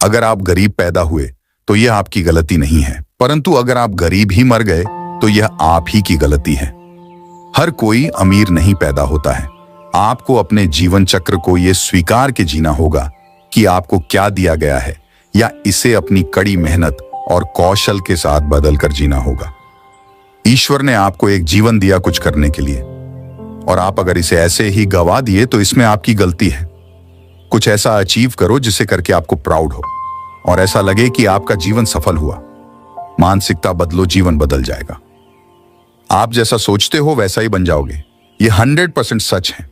अगर आप गरीब पैदा हुए तो यह आपकी गलती नहीं है, परंतु अगर आप गरीब ही मर गए तो यह आप ही की गलती है। हर कोई अमीर नहीं पैदा होता है। आपको अपने जीवन चक्र को यह स्वीकार के जीना होगा कि आपको क्या दिया गया है, या इसे अपनी कड़ी मेहनत और कौशल के साथ बदलकर जीना होगा। ईश्वर ने आपको एक जीवन दिया कुछ करने के लिए, और आप अगर इसे ऐसे ही गवा दिए तो इसमें आपकी गलती है। कुछ ऐसा अचीव करो जिसे करके आपको प्राउड हो और ऐसा लगे कि आपका जीवन सफल हुआ। मानसिकता बदलो, जीवन बदल जाएगा। आप जैसा सोचते हो वैसा ही बन जाओगे। यह 100% सच है।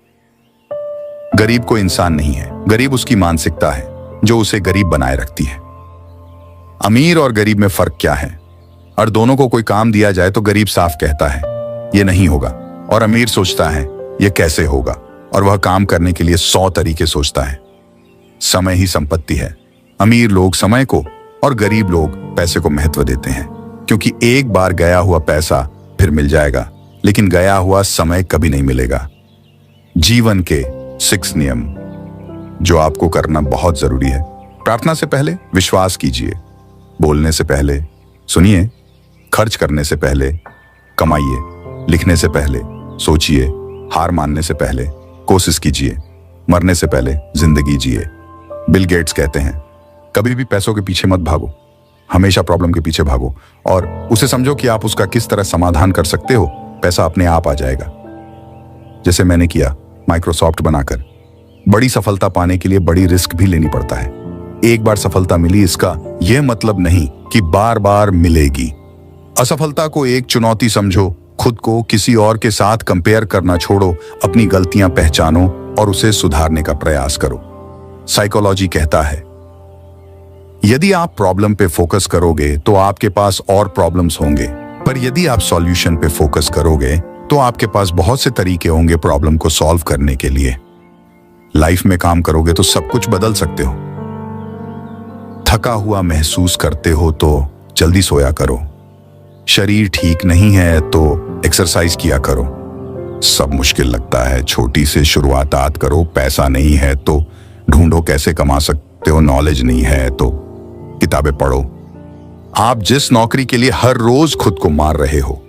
गरीब कोई इंसान नहीं है, गरीब उसकी मानसिकता है जो उसे गरीब बनाए रखती है। अमीर और गरीब में फर्क क्या है? और दोनों को कोई काम दिया जाए तो गरीब साफ कहता है यह नहीं होगा, और अमीर सोचता है यह कैसे होगा, और वह काम करने के लिए 100 तरीके सोचता है। समय ही संपत्ति है। अमीर लोग समय को और गरीब लोग पैसे को महत्व देते हैं, क्योंकि एक बार गया हुआ पैसा फिर मिल जाएगा, लेकिन गया हुआ समय कभी नहीं मिलेगा। जीवन के 6 नियम जो आपको करना बहुत जरूरी है। प्रार्थना से पहले विश्वास कीजिए, बोलने से पहले सुनिए, खर्च करने से पहले कमाइए, लिखने से पहले सोचिए, हार मानने से पहले कोशिश कीजिए, मरने से पहले जिंदगी जिए। बिल गेट्स कहते हैं कभी भी पैसों के पीछे मत भागो, हमेशा प्रॉब्लम के पीछे भागो और उसे समझो कि आप उसका किस तरह समाधान कर सकते हो। पैसा अपने आप आ जाएगा, जैसे मैंने किया माइक्रोसॉफ्ट बनाकर। बड़ी सफलता पाने के लिए बड़ी रिस्क भी लेनी पड़ता है। एक बार सफलता मिली, इसका यह मतलब नहीं कि बार बार मिलेगी। असफलता को एक चुनौती समझो, खुद को किसी और के साथ कंपेयर करना छोड़ो, अपनी गलतियां पहचानो और उसे सुधारने का प्रयास करो। साइकोलॉजी कहता है यदि आप प्रॉब्लम पे फोकस करोगे तो आपके पास और प्रॉब्लम्स होंगे, पर यदि आप सॉल्यूशन पे फोकस करोगे तो आपके पास बहुत से तरीके होंगे प्रॉब्लम को सॉल्व करने के लिए। लाइफ में काम करोगे तो सब कुछ बदल सकते हो। थका हुआ महसूस करते हो तो जल्दी सोया करो। शरीर ठीक नहीं है तो एक्सरसाइज किया करो। सब मुश्किल लगता है, छोटी से शुरुआत करो। पैसा नहीं है तो ढूंढो कैसे कमा सकते हो। नॉलेज नहीं है तो किताबें पढ़ो। आप जिस नौकरी के लिए हर रोज खुद को मार रहे हो,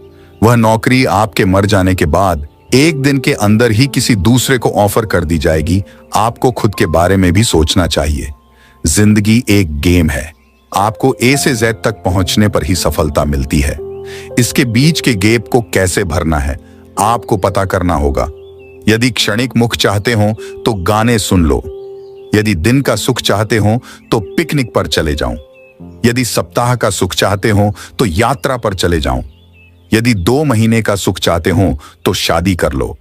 वह नौकरी आपके मर जाने के बाद एक दिन के अंदर ही किसी दूसरे को ऑफर कर दी जाएगी। आपको खुद के बारे में भी सोचना चाहिए। जिंदगी एक गेम है। आपको ए से जेड तक पहुंचने पर ही सफलता मिलती है। इसके बीच के गैप को कैसे भरना है आपको पता करना होगा। यदि क्षणिक मुख चाहते हो तो गाने सुन लो। यदि दिन का सुख चाहते हो तो पिकनिक पर चले जाओ। यदि सप्ताह का सुख चाहते हो तो यात्रा पर चले जाओ। यदि 2 महीने का सुख चाहते हो तो शादी कर लो।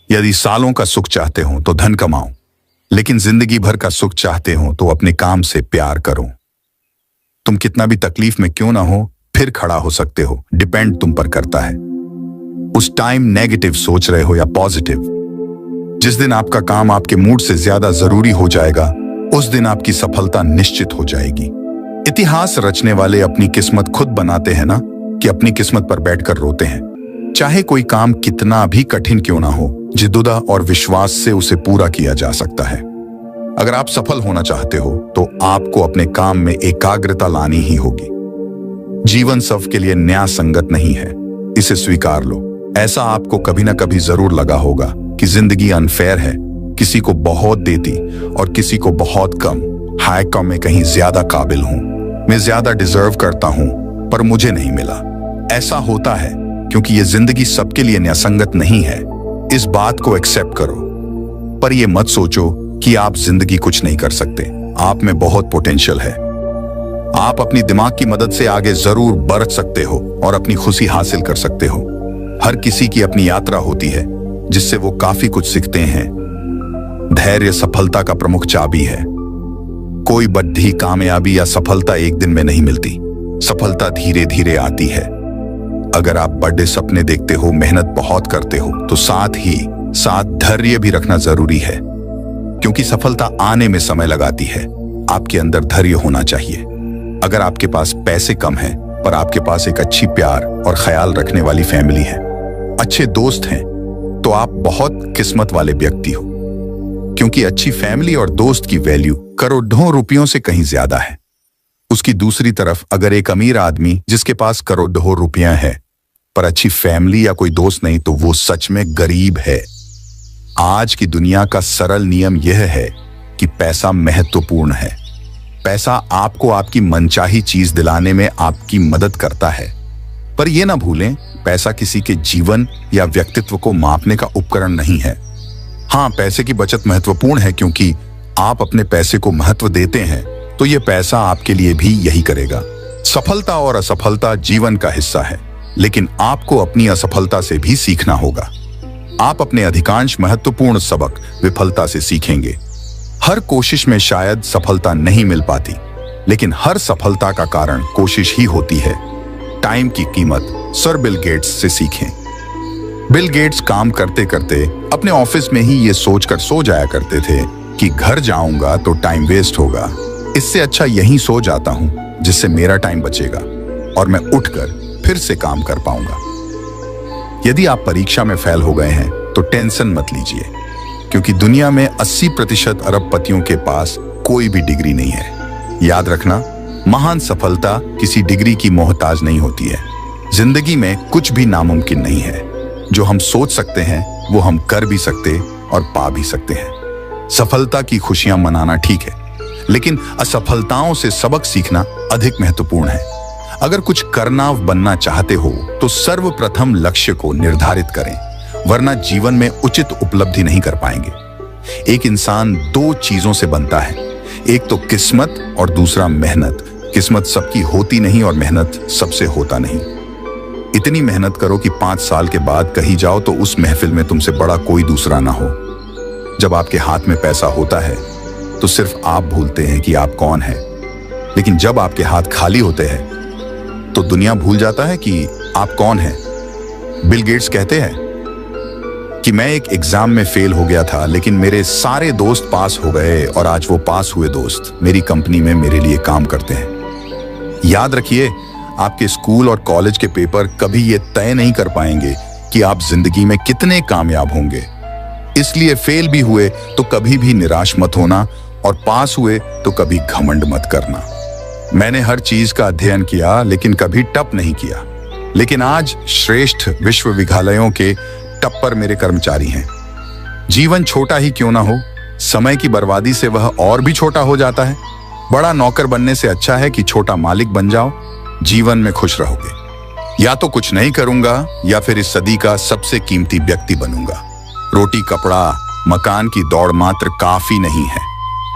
यदि सालों का सुख चाहते हो तो धन कमाओ, लेकिन जिंदगी भर का सुख चाहते हो तो अपने काम से प्यार करो। तुम कितना भी तकलीफ में क्यों ना हो, फिर खड़ा हो सकते हो। डिपेंड तुम पर करता है उस टाइम नेगेटिव सोच रहे हो या पॉजिटिव। जिस दिन आपका काम आपके मूड से ज्यादा जरूरी हो जाएगा, उस दिन आपकी सफलता निश्चित हो जाएगी। इतिहास रचने वाले अपनी किस्मत खुद बनाते हैं ना, कि अपनी किस्मत पर बैठकर रोते हैं। चाहे कोई काम कितना भी कठिन क्यों ना हो, जिद्दोदा और विश्वास से उसे पूरा किया जा सकता है। अगर आप सफल होना चाहते हो तो आपको अपने काम में एकाग्रता लानी ही होगी। जीवन सबके लिए न्याय संगत नहीं है, इसे स्वीकार लो। ऐसा आपको कभी ना कभी जरूर लगा होगा कि जिंदगी अनफेयर है, किसी को बहुत देती और किसी को बहुत कम। हाय कम में कहीं ज्यादा काबिल हूं, मैं ज्यादा डिजर्व करता हूं, पर मुझे नहीं मिला। ऐसा होता है क्योंकि ये जिंदगी सबके लिए न्यायसंगत नहीं है। इस बात को एक्सेप्ट करो, पर यह मत सोचो कि आप जिंदगी कुछ नहीं कर सकते। आप में बहुत पोटेंशियल है। आप अपनी दिमाग की मदद से आगे जरूर बढ़ सकते हो और अपनी खुशी हासिल कर सकते हो। हर किसी की अपनी यात्रा होती है जिससे वो काफी कुछ सीखते हैं। धैर्य सफलता का प्रमुख चाबी है। कोई बड़ी कामयाबी या सफलता एक दिन में नहीं मिलती। सफलता धीरे धीरे आती है। अगर आप बड़े सपने देखते हो, मेहनत बहुत करते हो, तो साथ ही साथ धैर्य भी रखना जरूरी है, क्योंकि सफलता आने में समय लगाती है। आपके अंदर धैर्य होना चाहिए। अगर आपके पास पैसे कम हैं, पर आपके पास एक अच्छी प्यार और ख्याल रखने वाली फैमिली है, अच्छे दोस्त हैं, तो आप बहुत किस्मत वाले व्यक्ति हो, क्योंकि अच्छी फैमिली और दोस्त की वैल्यू करोड़ों रुपयों से कहीं ज्यादा है। उसकी दूसरी तरफ अगर एक अमीर आदमी जिसके पास करोड़ों रुपया है पर अच्छी फैमिली या कोई दोस्त नहीं, तो वो सच में गरीब है। आज की दुनिया का सरल नियम यह है कि पैसा महत्वपूर्ण है। पैसा आपको आपकी मनचाही चीज दिलाने में आपकी मदद करता है, पर यह ना भूलें, पैसा किसी के जीवन या व्यक्तित्व को मापने का उपकरण नहीं है। हाँ, पैसे की बचत महत्वपूर्ण है, क्योंकि आप अपने पैसे को महत्व देते हैं तो यह पैसा आपके लिए भी यही करेगा। सफलता और असफलता जीवन का हिस्सा है, लेकिन आपको अपनी असफलता से भी सीखना होगा। आप अपने अधिकांश महत्वपूर्ण सबक विफलता से सीखेंगे। हर कोशिश में शायद सफलता नहीं मिल पाती, लेकिन हर सफलता का कारण कोशिश ही होती है। टाइम की कीमत सर बिल गेट्स से सीखें। बिल गेट्स काम करते करते अपने ऑफिस में ही ये सोचकर सो जाया करते थे कि घर जाऊंगा तो टाइम वेस्ट होगा, इससे अच्छा यहीं सो जाता हूं जिससे मेरा टाइम बचेगा और मैं उठकर फिर से काम कर पाऊंगा। यदि आप परीक्षा में फेल हो गए हैं तो टेंशन मत लीजिए, क्योंकि दुनिया में 80% अरबपतियों के पास कोई भी डिग्री नहीं है। याद रखना, महान सफलता किसी डिग्री की मोहताज नहीं होती है। जिंदगी में कुछ भी नामुमकिन नहीं है। जो हम सोच सकते हैं वो हम कर भी सकते और पा भी सकते हैं। सफलता की खुशियां मनाना ठीक है, लेकिन असफलताओं से सबक सीखना अधिक महत्वपूर्ण है। अगर कुछ करना बनना चाहते हो तो सर्वप्रथम लक्ष्य को निर्धारित करें, वरना जीवन में उचित उपलब्धि नहीं कर पाएंगे। एक इंसान दो चीजों से बनता है, एक तो किस्मत और दूसरा मेहनत। किस्मत सबकी होती नहीं और मेहनत सबसे होता नहीं। इतनी मेहनत करो कि 5 साल के बाद कहीं जाओ तो उस महफिल में तुमसे बड़ा कोई दूसरा ना हो। जब आपके हाथ में पैसा होता है तो सिर्फ आप भूलते हैं कि आप कौन हैं, लेकिन जब आपके हाथ खाली होते हैं तो दुनिया भूल जाता है कि आप कौन हैं। बिल गेट्स कहते हैं कि मैं एक एग्जाम में फेल हो गया था, लेकिन मेरे सारे दोस्त पास हो गए और आज वो पास हुए दोस्त मेरी कंपनी में मेरे लिए काम करते हैं। याद रखिए, आपके स्कूल और कॉलेज के पेपर कभी ये तय नहीं कर पाएंगे कि आप जिंदगी में कितने कामयाब होंगे। इसलिए फेल भी हुए तो कभी भी निराश मत होना और पास हुए तो कभी घमंड मत करना। मैंने हर चीज का अध्ययन किया लेकिन कभी टप नहीं किया, लेकिन आज श्रेष्ठ विश्वविद्यालयों के टप पर मेरे कर्मचारी हैं। जीवन छोटा ही क्यों ना हो, समय की बर्बादी से वह और भी छोटा हो जाता है। बड़ा नौकर बनने से अच्छा है कि छोटा मालिक बन जाओ। जीवन में खुश रहोगे। या तो कुछ नहीं करूंगा या फिर इस सदी का सबसे कीमती व्यक्ति बनूंगा। रोटी कपड़ा मकान की दौड़ मात्र काफी नहीं है।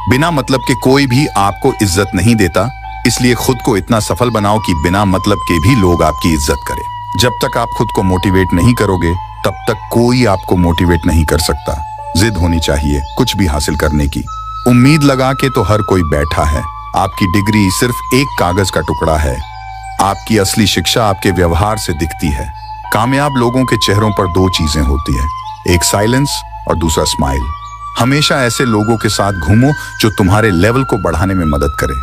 बिना मतलब के कोई भी आपको इज्जत नहीं देता, इसलिए खुद को इतना सफल बनाओ कि बिना मतलब के भी लोग आपकी इज्जत करें। जब तक आप खुद को मोटिवेट नहीं करोगे तब तक कोई आपको मोटिवेट नहीं कर सकता। जिद होनी चाहिए कुछ भी हासिल करने की। उम्मीद लगा के तो हर कोई बैठा है। आपकी डिग्री सिर्फ एक कागज का टुकड़ा है। आपकी असली शिक्षा आपके व्यवहार से दिखती है। कामयाब लोगों के चेहरों पर दो चीजें होती है, एक साइलेंस और दूसरा स्माइल। हमेशा ऐसे लोगों के साथ घूमो जो तुम्हारे लेवल को बढ़ाने में मदद करे।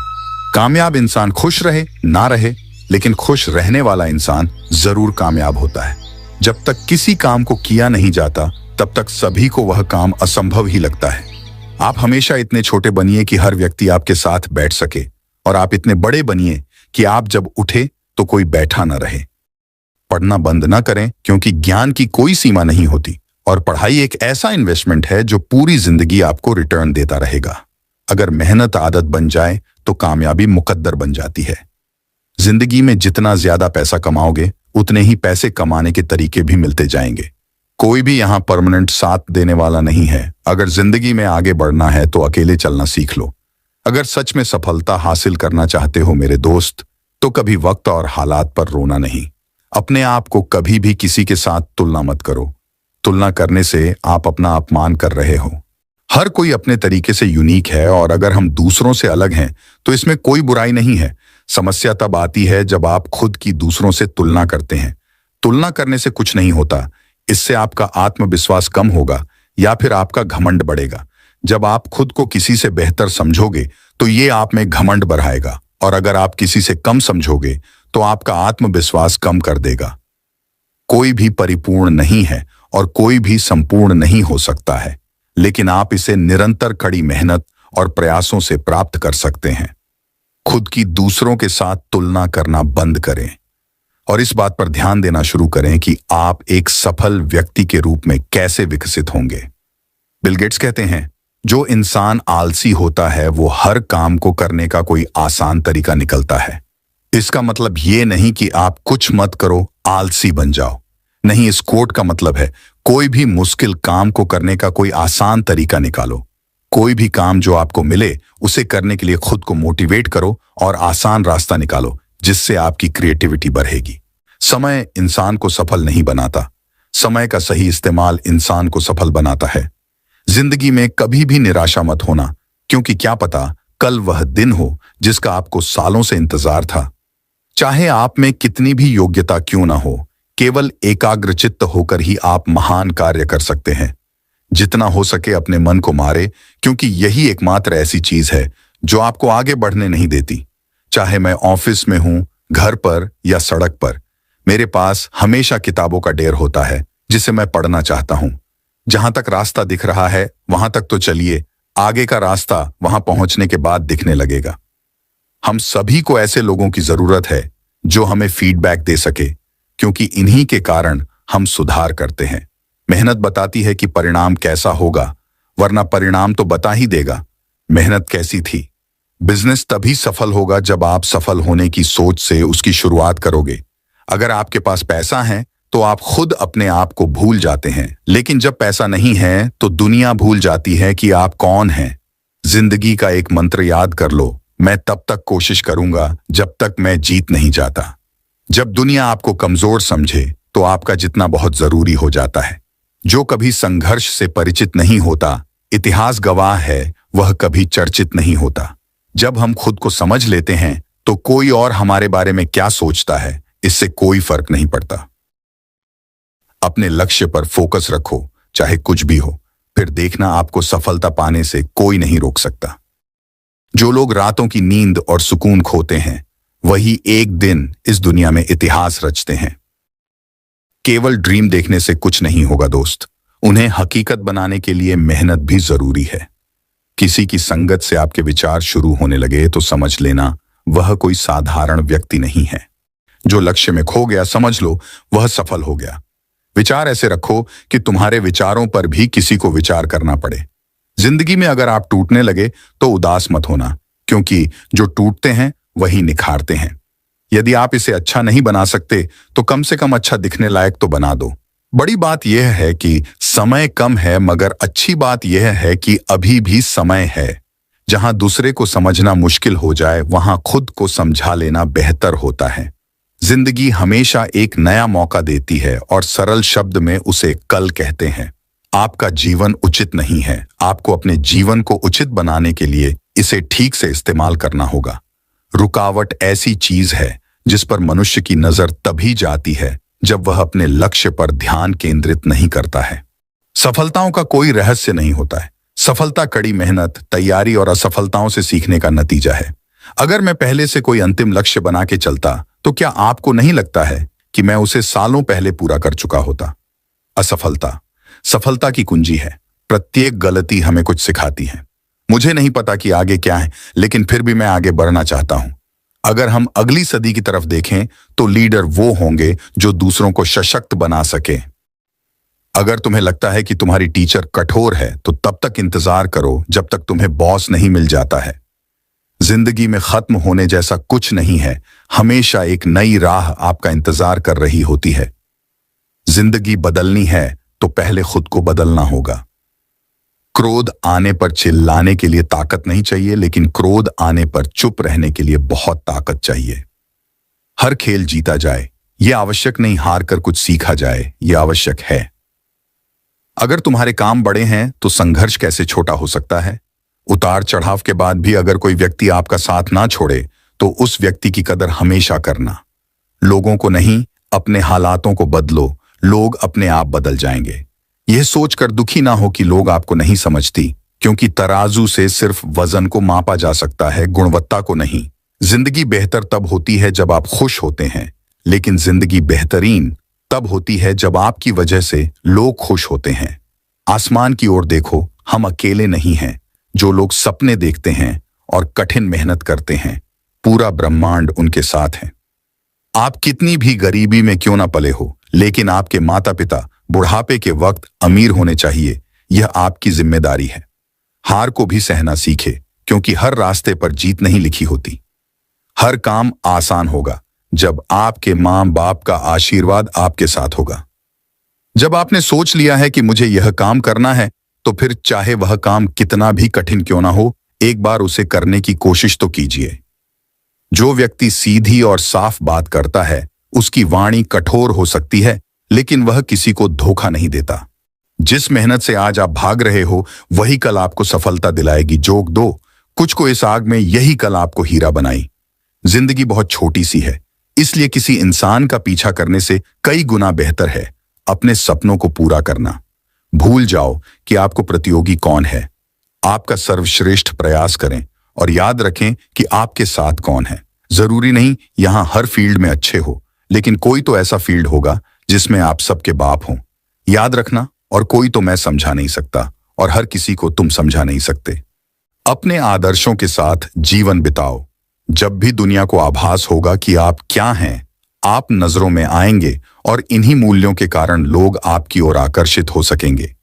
कामयाब इंसान खुश रहे ना रहे, लेकिन खुश रहने वाला इंसान जरूर कामयाब होता है। जब तक किसी काम को किया नहीं जाता तब तक सभी को वह काम असंभव ही लगता है। आप हमेशा इतने छोटे बनिए कि हर व्यक्ति आपके साथ बैठ सके, और आप इतने बड़े बनिए कि आप जब उठे तो कोई बैठा न रहे। पढ़ना बंद न करें, क्योंकि ज्ञान की कोई सीमा नहीं होती, और पढ़ाई एक ऐसा इन्वेस्टमेंट है जो पूरी जिंदगी आपको रिटर्न देता रहेगा। अगर मेहनत आदत बन जाए तो कामयाबी मुकद्दर बन जाती है। जिंदगी में जितना ज्यादा पैसा कमाओगे उतने ही पैसे कमाने के तरीके भी मिलते जाएंगे। कोई भी यहाँ परमानेंट साथ देने वाला नहीं है। अगर जिंदगी में आगे बढ़ना है तो अकेले चलना सीख लो। अगर सच में सफलता हासिल करना चाहते हो मेरे दोस्त, तो कभी वक्त और हालात पर रोना नहीं। अपने आप को कभी भी किसी के साथ तुलना मत करो। तुलना करने से आप अपना अपमान कर रहे हो। हर कोई अपने तरीके से यूनिक है, और अगर हम दूसरों से अलग हैं तो इसमें कोई बुराई नहीं है। समस्या तब आती है जब आप खुद की दूसरों से तुलना करते हैं। तुलना करने से कुछ नहीं होता। इससे आपका आत्मविश्वास कम होगा या फिर आपका घमंड बढ़ेगा। जब आप खुद को किसी से बेहतर समझोगे तो ये आप में घमंड बढ़ाएगा, और अगर आप किसी से कम समझोगे तो आपका आत्मविश्वास कम कर देगा। कोई भी परिपूर्ण नहीं है और कोई भी संपूर्ण नहीं हो सकता है, लेकिन आप इसे निरंतर कड़ी मेहनत और प्रयासों से प्राप्त कर सकते हैं। खुद की दूसरों के साथ तुलना करना बंद करें और इस बात पर ध्यान देना शुरू करें कि आप एक सफल व्यक्ति के रूप में कैसे विकसित होंगे। बिल गेट्स कहते हैं, जो इंसान आलसी होता है वो हर काम को करने का कोई आसान तरीका निकलता है। इसका मतलब ये नहीं कि आप कुछ मत करो, आलसी बन जाओ। नहीं, इस कोट का मतलब है कोई भी मुश्किल काम को करने का कोई आसान तरीका निकालो। कोई भी काम जो आपको मिले उसे करने के लिए खुद को मोटिवेट करो और आसान रास्ता निकालो जिससे आपकी क्रिएटिविटी बढ़ेगी। समय इंसान को सफल नहीं बनाता, समय का सही इस्तेमाल इंसान को सफल बनाता है। जिंदगी में कभी भी निराशा मत होना, क्योंकि क्या पता कल वह दिन हो जिसका आपको सालों से इंतजार था। चाहे आप में कितनी भी योग्यता क्यों ना हो, केवल एकाग्रचित्त होकर ही आप महान कार्य कर सकते हैं। जितना हो सके अपने मन को मारे, क्योंकि यही एकमात्र ऐसी चीज है जो आपको आगे बढ़ने नहीं देती। चाहे मैं ऑफिस में हूं, घर पर या सड़क पर, मेरे पास हमेशा किताबों का ढेर होता है जिसे मैं पढ़ना चाहता हूं। जहां तक रास्ता दिख रहा है वहां तक तो चलिए, आगे का रास्ता वहां पहुंचने के बाद दिखने लगेगा। हम सभी को ऐसे लोगों की जरूरत है जो हमें फीडबैक दे सके, क्योंकि इन्हीं के कारण हम सुधार करते हैं। मेहनत बताती है कि परिणाम कैसा होगा, वरना परिणाम तो बता ही देगा मेहनत कैसी थी। बिजनेस तभी सफल होगा जब आप सफल होने की सोच से उसकी शुरुआत करोगे। अगर आपके पास पैसा है तो आप खुद अपने आप को भूल जाते हैं, लेकिन जब पैसा नहीं है तो दुनिया भूल जाती है कि आप कौन हैं। जिंदगी का एक मंत्र याद कर लो, मैं तब तक कोशिश करूंगा जब तक मैं जीत नहीं जाता। जब दुनिया आपको कमजोर समझे तो आपका जितना बहुत जरूरी हो जाता है। जो कभी संघर्ष से परिचित नहीं होता, इतिहास गवाह है, वह कभी चर्चित नहीं होता। जब हम खुद को समझ लेते हैं तो कोई और हमारे बारे में क्या सोचता है, इससे कोई फर्क नहीं पड़ता। अपने लक्ष्य पर फोकस रखो, चाहे कुछ भी हो, फिर देखना आपको सफलता पाने से कोई नहीं रोक सकता। जो लोग रातों की नींद और सुकून खोते हैं, वही एक दिन इस दुनिया में इतिहास रचते हैं। केवल ड्रीम देखने से कुछ नहीं होगा दोस्त, उन्हें हकीकत बनाने के लिए मेहनत भी जरूरी है। किसी की संगत से आपके विचार शुरू होने लगे तो समझ लेना वह कोई साधारण व्यक्ति नहीं है। जो लक्ष्य में खो गया, समझ लो वह सफल हो गया। विचार ऐसे रखो कि तुम्हारे विचारों पर भी किसी को विचार करना पड़े। जिंदगी में अगर आप टूटने लगे तो उदास मत होना, क्योंकि जो टूटते हैं वही निखारते हैं। यदि आप इसे अच्छा नहीं बना सकते तो कम से कम अच्छा दिखने लायक तो बना दो। बड़ी बात यह है कि समय कम है, मगर अच्छी बात यह है कि अभी भी समय है। जहां दूसरे को समझना मुश्किल हो जाए, वहां खुद को समझा लेना बेहतर होता है। जिंदगी हमेशा एक नया मौका देती है और सरल शब्द में उसे कल कहते हैं। आपका जीवन उचित नहीं है, आपको अपने जीवन को उचित बनाने के लिए इसे ठीक से इस्तेमाल करना होगा। रुकावट ऐसी चीज है जिस पर मनुष्य की नजर तभी जाती है जब वह अपने लक्ष्य पर ध्यान केंद्रित नहीं करता है। सफलताओं का कोई रहस्य नहीं होता है। सफलता कड़ी मेहनत, तैयारी और असफलताओं से सीखने का नतीजा है। अगर मैं पहले से कोई अंतिम लक्ष्य बना के चलता तो क्या आपको नहीं लगता है कि मैं उसे सालों पहले पूरा कर चुका होता? असफलता सफलता की कुंजी है। प्रत्येक गलती हमें कुछ सिखाती है। मुझे नहीं पता कि आगे क्या है, लेकिन फिर भी मैं आगे बढ़ना चाहता हूं। अगर हम अगली सदी की तरफ देखें तो लीडर वो होंगे जो दूसरों को सशक्त बना सके। अगर तुम्हें लगता है कि तुम्हारी टीचर कठोर है तो तब तक इंतजार करो जब तक तुम्हें बॉस नहीं मिल जाता है। जिंदगी में खत्म होने जैसा कुछ नहीं है, हमेशा एक नई राह आपका इंतजार कर रही होती है। जिंदगी बदलनी है तो पहले खुद को बदलना होगा। क्रोध आने पर चिल्लाने के लिए ताकत नहीं चाहिए, लेकिन क्रोध आने पर चुप रहने के लिए बहुत ताकत चाहिए। हर खेल जीता जाए यह आवश्यक नहीं, हार कर कुछ सीखा जाए यह आवश्यक है। अगर तुम्हारे काम बड़े हैं तो संघर्ष कैसे छोटा हो सकता है? उतार चढ़ाव के बाद भी अगर कोई व्यक्ति आपका साथ ना छोड़े तो उस व्यक्ति की कदर हमेशा करना। लोगों को नहीं, अपने हालातों को बदलो, लोग अपने आप बदल जाएंगे। यह सोचकर दुखी ना हो कि लोग आपको नहीं समझती, क्योंकि तराजू से सिर्फ वजन को मापा जा सकता है, गुणवत्ता को नहीं। जिंदगी बेहतर तब होती है जब आप खुश होते हैं, लेकिन जिंदगी बेहतरीन तब होती है जब आपकी वजह से लोग खुश होते हैं। आसमान की ओर देखो, हम अकेले नहीं हैं। जो लोग सपने देखते हैं और कठिन मेहनत करते हैं, पूरा ब्रह्मांड उनके साथ है। आप कितनी भी गरीबी में क्यों ना पले हो, लेकिन आपके माता पिता बुढ़ापे के वक्त अमीर होने चाहिए, यह आपकी जिम्मेदारी है। हार को भी सहना सीखे, क्योंकि हर रास्ते पर जीत नहीं लिखी होती। हर काम आसान होगा जब आपके माँ बाप का आशीर्वाद आपके साथ होगा। जब आपने सोच लिया है कि मुझे यह काम करना है, तो फिर चाहे वह काम कितना भी कठिन क्यों ना हो, एक बार उसे करने की कोशिश तो कीजिए। जो व्यक्ति सीधी और साफ बात करता है, उसकी वाणी कठोर हो सकती है, लेकिन वह किसी को धोखा नहीं देता। जिस मेहनत से आज आप भाग रहे हो, वही कल आपको सफलता दिलाएगी। जोक दो, कुछ को इस आग में, यही कल आपको हीरा बनाई। जिंदगी बहुत छोटी सी है, इसलिए किसी इंसान का पीछा करने से कई गुना बेहतर है अपने सपनों को पूरा करना। भूल जाओ कि आपको प्रतियोगी कौन है, आपका सर्वश्रेष्ठ प्रयास करें और याद रखें कि आपके साथ कौन है। जरूरी नहीं यहां हर फील्ड में अच्छे हो, लेकिन कोई तो ऐसा फील्ड होगा जिसमें आप सबके बाप हों। याद रखना, और कोई तो मैं समझा नहीं सकता और हर किसी को तुम समझा नहीं सकते। अपने आदर्शों के साथ जीवन बिताओ। जब भी दुनिया को आभास होगा कि आप क्या हैं, आप नजरों में आएंगे और इन्हीं मूल्यों के कारण लोग आपकी ओर आकर्षित हो सकेंगे।